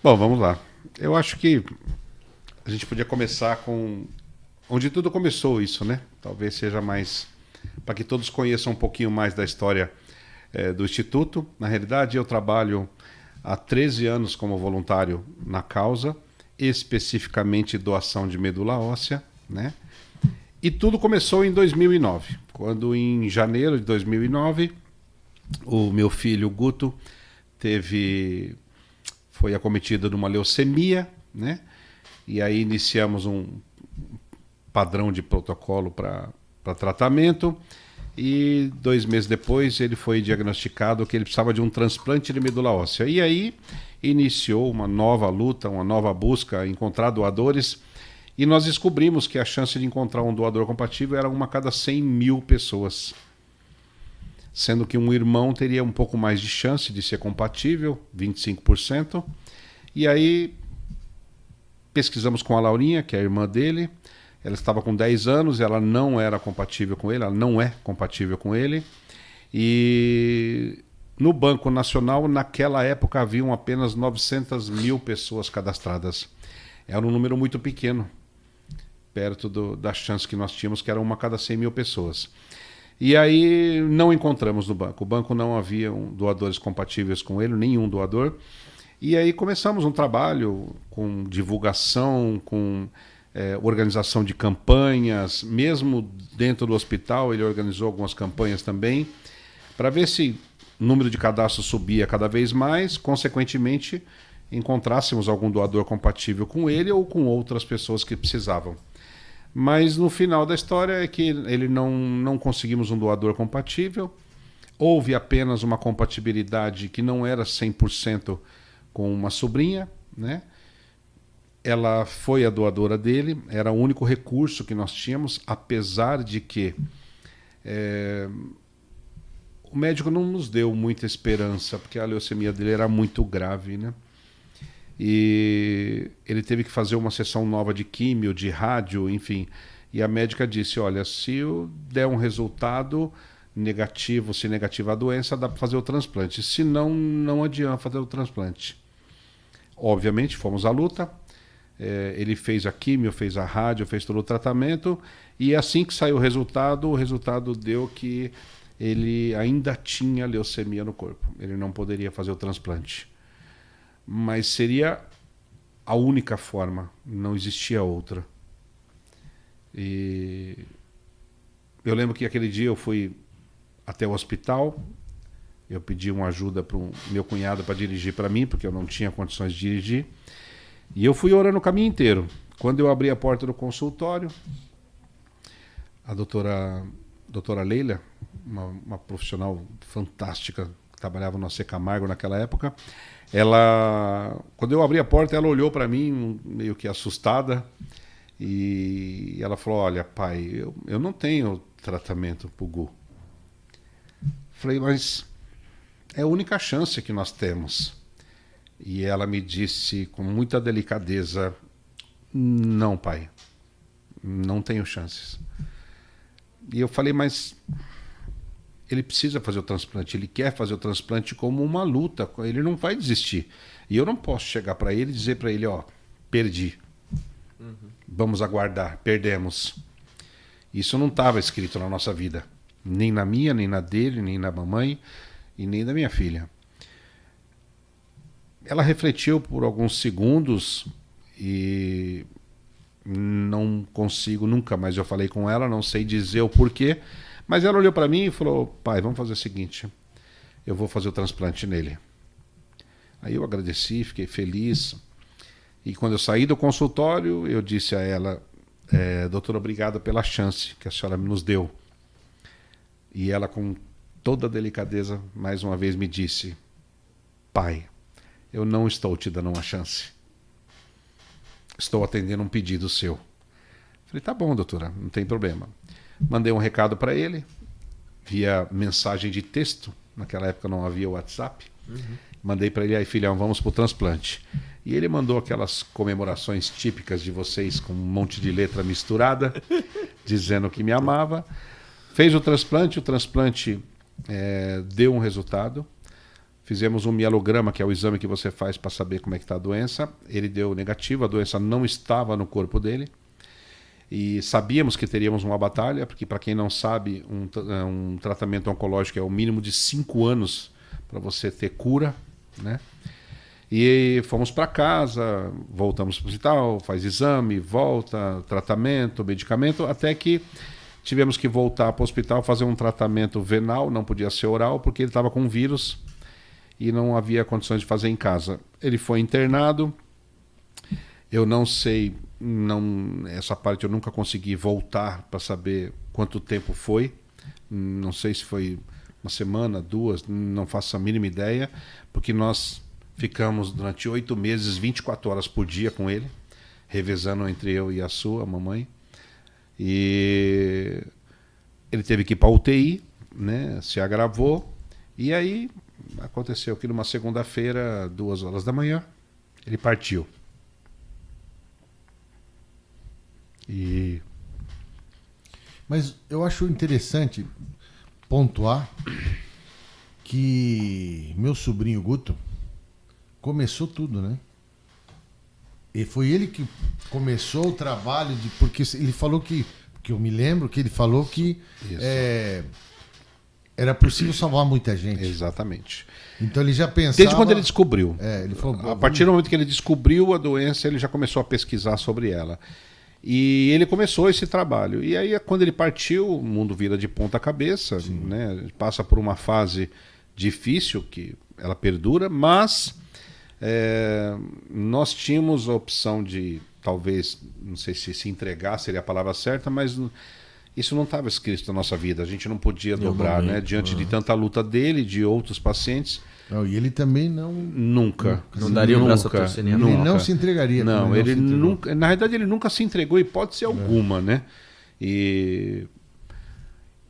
Bom, vamos lá. Eu acho que a gente podia começar com onde tudo começou isso, né? Talvez seja mais para que todos conheçam um pouquinho mais da história do Instituto. Na realidade, eu trabalho há 13 anos como voluntário na causa, especificamente doação de medula óssea, né? E tudo começou em 2009, quando em janeiro de 2009 o meu filho Guto foi acometido de uma leucemia, né? E aí iniciamos um padrão de protocolo para tratamento. E 2 meses depois ele foi diagnosticado que ele precisava de um transplante de medula óssea. E aí iniciou uma nova luta, uma nova busca, encontrar doadores. E nós descobrimos que a chance de encontrar um doador compatível era uma a cada 100 mil pessoas. Sendo que um irmão teria um pouco mais de chance de ser compatível, 25%. E aí pesquisamos com a Laurinha, que é a irmã dele. Ela estava com 10 anos, ela não era compatível com ele, ela não é compatível com ele. E no Banco Nacional, naquela época, haviam apenas 900 mil pessoas cadastradas. Era um número muito pequeno, perto da chance que nós tínhamos, que era uma a cada 100 mil pessoas. E aí não encontramos no banco. O banco não havia doadores compatíveis com ele, nenhum doador. E aí começamos um trabalho com divulgação, com organização de campanhas. Mesmo dentro do hospital, ele organizou algumas campanhas também, para ver se o número de cadastros subia cada vez mais, consequentemente encontrássemos algum doador compatível com ele ou com outras pessoas que precisavam. Mas no final da história é que ele não conseguimos um doador compatível. Houve apenas uma compatibilidade que não era 100% com uma sobrinha, né? Ela foi a doadora dele, era o único recurso que nós tínhamos, apesar de que o médico não nos deu muita esperança, porque a leucemia dele era muito grave, né? E ele teve que fazer uma sessão nova de químio, de rádio, enfim. E a médica disse, olha, se der um resultado negativo, se negativa a doença, dá para fazer o transplante. Se não, não adianta fazer o transplante. Obviamente, fomos à luta. Ele fez a químio, fez a rádio, fez todo o tratamento. E assim que saiu o resultado deu que ele ainda tinha leucemia no corpo. Ele não poderia fazer o transplante. Mas seria a única forma, não existia outra. E eu lembro que aquele dia eu fui até o hospital, eu pedi uma ajuda para o meu cunhado para dirigir para mim, porque eu não tinha condições de dirigir, e eu fui orando o caminho inteiro. Quando eu abri a porta do consultório, a doutora Leila, uma profissional fantástica, que trabalhava no AC Camargo naquela época, quando eu abri a porta, ela olhou para mim meio que assustada e ela falou, olha, pai, eu não tenho tratamento pro Gu. Falei, mas é a única chance que nós temos. E ela me disse com muita delicadeza, não, pai, não tenho chances. E eu falei, mas ele precisa fazer o transplante, ele quer fazer o transplante como uma luta, ele não vai desistir. E eu não posso chegar para ele e dizer para ele, ó, perdi. Vamos aguardar, perdemos. Isso não estava escrito na nossa vida. Nem na minha, nem na dele, nem na mamãe e nem da minha filha. Ela refletiu por alguns segundos e não consigo, nunca mais eu falei com ela, não sei dizer o porquê. Mas ela olhou para mim e falou, pai, vamos fazer o seguinte, eu vou fazer o transplante nele. Aí eu agradeci, fiquei feliz. E quando eu saí do consultório, eu disse a ela, doutora, obrigado pela chance que a senhora nos deu. E ela, com toda a delicadeza, mais uma vez me disse, pai, eu não estou te dando uma chance. Estou atendendo um pedido seu. Falei, tá bom, doutora, não tem problema. Mandei um recado para ele, via mensagem de texto, naquela época não havia WhatsApp. Mandei para ele, aí filhão, vamos para o transplante. E ele mandou aquelas comemorações típicas de vocês, com um monte de letra misturada, dizendo que me amava. Fez o transplante deu um resultado. Fizemos um mielograma, que é o exame que você faz para saber como é que está a doença. Ele deu negativo, a doença não estava no corpo dele. E sabíamos que teríamos uma batalha, porque para quem não sabe, um tratamento oncológico é o mínimo de 5 anos para você ter cura, né? E fomos para casa, voltamos para o hospital, faz exame, volta, tratamento, medicamento, até que tivemos que voltar para o hospital fazer um tratamento venal, não podia ser oral, porque ele estava com um vírus e não havia condições de fazer em casa. Ele foi internado, eu não sei, essa parte eu nunca consegui voltar para saber quanto tempo foi, não sei se foi uma semana, 2, não faço a mínima ideia, porque nós ficamos durante 8 meses, 24 horas por dia com ele, revezando entre eu e a mamãe. E ele teve que ir para a UTI, né? Se agravou. E aí aconteceu que numa segunda-feira, 2 horas da manhã, ele partiu. Mas eu acho interessante pontuar que meu sobrinho Guto começou tudo, né? E foi ele que começou o trabalho porque ele falou que eu me lembro que ele falou que era possível salvar muita gente. Exatamente. Então ele já pensava... Desde quando ele descobriu. Ele falou, a partir do momento que ele descobriu a doença, ele já começou a pesquisar sobre ela. E ele começou esse trabalho. E aí, quando ele partiu, o mundo vira de ponta cabeça, né? Passa por uma fase difícil, que ela perdura, mas nós tínhamos a opção de, talvez, não sei se entregar seria a palavra certa, mas isso não estava escrito na nossa vida. A gente não podia dobrar, né? Diante de tanta luta dele, de outros pacientes. Não, e ele também não... Nunca. Não daria um braço a torcer nem a Ele não se entregaria. Não, ele nunca... Na verdade, ele nunca se entregou, hipótese alguma, né? E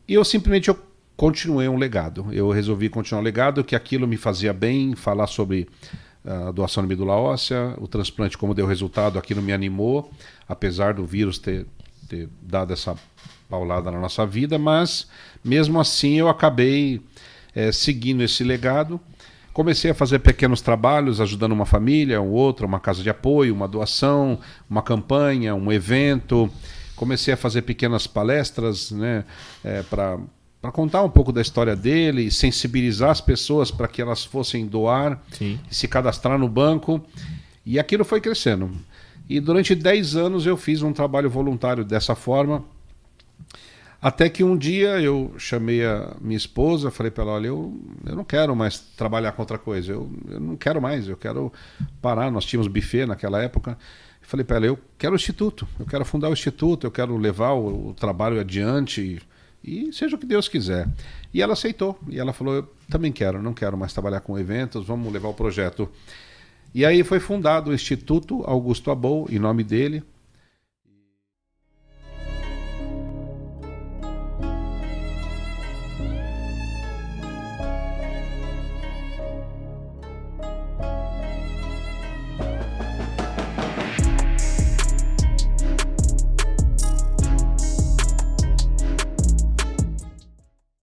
eu simplesmente continuei um legado. Eu resolvi continuar um legado, que aquilo me fazia bem, falar sobre a doação de medula óssea, o transplante, como deu resultado, aquilo me animou, apesar do vírus ter dado essa paulada na nossa vida, mas mesmo assim eu acabei seguindo esse legado. Comecei a fazer pequenos trabalhos, ajudando uma família, uma casa de apoio, uma doação, uma campanha, um evento. Comecei a fazer pequenas palestras, né, para contar um pouco da história dele, sensibilizar as pessoas para que elas fossem doar, se cadastrar no banco. E aquilo foi crescendo. E durante 10 anos eu fiz um trabalho voluntário dessa forma. Até que um dia eu chamei a minha esposa, falei para ela, olha, eu não quero mais trabalhar com outra coisa, eu não quero mais, eu quero parar. Nós tínhamos buffet naquela época. Falei para ela, eu quero o Instituto, eu quero fundar o Instituto, eu quero levar o trabalho adiante e seja o que Deus quiser. E ela aceitou, e ela falou, eu também quero, não quero mais trabalhar com eventos, vamos levar o projeto. E aí foi fundado o Instituto Augusto Abou, em nome dele,